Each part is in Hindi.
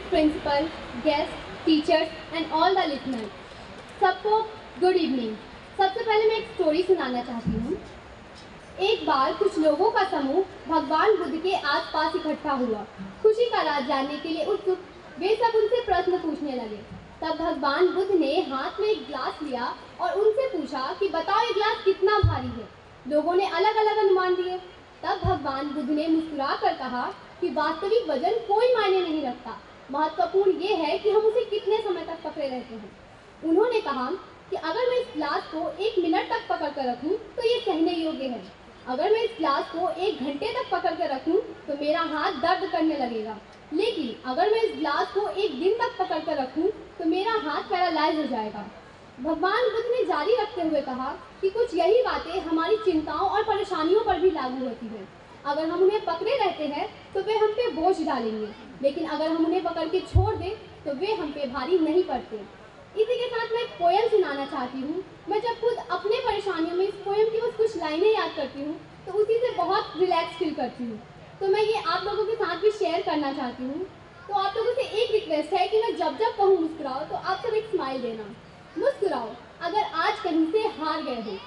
principal, guests, teachers and all the listeners. सबको गुड इवनिंग। सबसे पहले मैं एक स्टोरी सुनाना चाहती हूँ। एक बार कुछ लोगों का समूह भगवान बुद्ध के आसपास इकट्ठा हुआ। खुशी का राज जानने के लिए उत्सुक वे सब उनसे प्रश्न पूछने लगे। तब भगवान बुद्ध ने हाथ में एक ग्लास लिया और उनसे पूछा कि बताओ ये ग्लास कितना भारी है। लोगों ने अलग अलग अनुमान दिए। तब भगवान बुद्ध ने मुस्कुरा कर कहा कि वास्तविक वजन कोई मायने नहीं रखता, महत्वपूर्ण ये है कि हम उसे कितने समय तक पकड़े रहते हैं। उन्होंने कहा कि अगर मैं इस ग्लास को 1 मिनट तक पकड़ कर रखूं तो ये सहने योग्य है। अगर मैं इस ग्लास को 1 घंटे तक पकड़ कर रखूं तो मेरा हाथ दर्द करने लगेगा। लेकिन अगर मैं इस ग्लास को 1 दिन तक पकड़ कर रखूं तो मेरा हाथ पैरालाइज हो जाएगा। भगवान बुद्ध ने जारी रखते हुए कहा कि कुछ यही बातें हमारी चिंताओं और परेशानियों पर भी लागू होती हैं। अगर हम उन्हें पकड़े रहते हैं तो वे हम पे बोझ डालेंगे, लेकिन अगर हम उन्हें पकड़ के छोड़ दें तो वे हम पे भारी नहीं पड़ते। इसी के साथ मैं एक पोएम सुनाना चाहती हूँ। मैं जब खुद अपने परेशानियों में इस पोएम की बस कुछ लाइनें याद करती हूँ तो उसी से बहुत रिलैक्स फील करती हूँ, तो मैं ये आप लोगों के साथ भी शेयर करना चाहती हूँ। तो आप लोगों से एक रिक्वेस्ट है कि मैं जब जब कहूँ मुस्कुराओ तो आप सब एक स्माइल देना। मुस्कुराओ अगर आज कहीं से हार गए हो,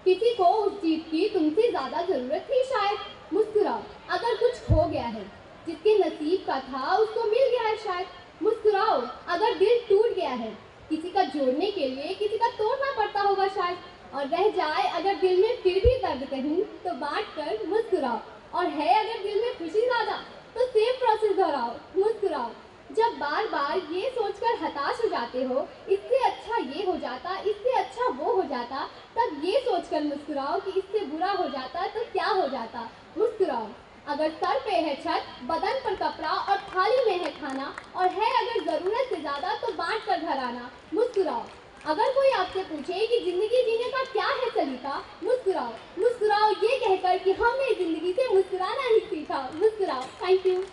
किसी को उस जीत की तुमसे ज़्यादा ज़रूरत थी शायद। मुस्कुराओ अगर कुछ खो गया है, जिसके नसीब का था उसको मिल गया है शायद। मुस्कुराओ अगर दिल टूट गया है, किसी का जोड़ने के लिए किसी का तोड़ना पड़ता होगा शायद। और रह जाए अगर दिल में फिर भी दर्द कहीं तो बांट कर मुस्कुराओ। और है अगर दिल में खुशी ज़्यादा तो सेम प्रोसेस दोहराओ। मुस्कुराओ जब बार बार ये सोचकर हताश हो जाते हो इससे अच्छा ये हो जाता, इससे अच्छा वो हो जाता, तब ये सोचकर मुस्कुराओ कि इससे बुरा हो जाता तो क्या हो जाता। मुस्कुराओ अगर सर पे है छत, बदन पर कपड़ा और थाली में है खाना, और है अगर ज़रूरत से ज़्यादा तो बांट कर घर आना। मुस्कुराओ अगर कोई आपसे पूछे कि ज़िंदगी जीने का क्या है सलीका, मुस्कुराओ। मुस्कुराओ ये कहकर कि हमने ज़िंदगी से मुस्कुराना ही सीखा। मुस्कुराओ। Thank you.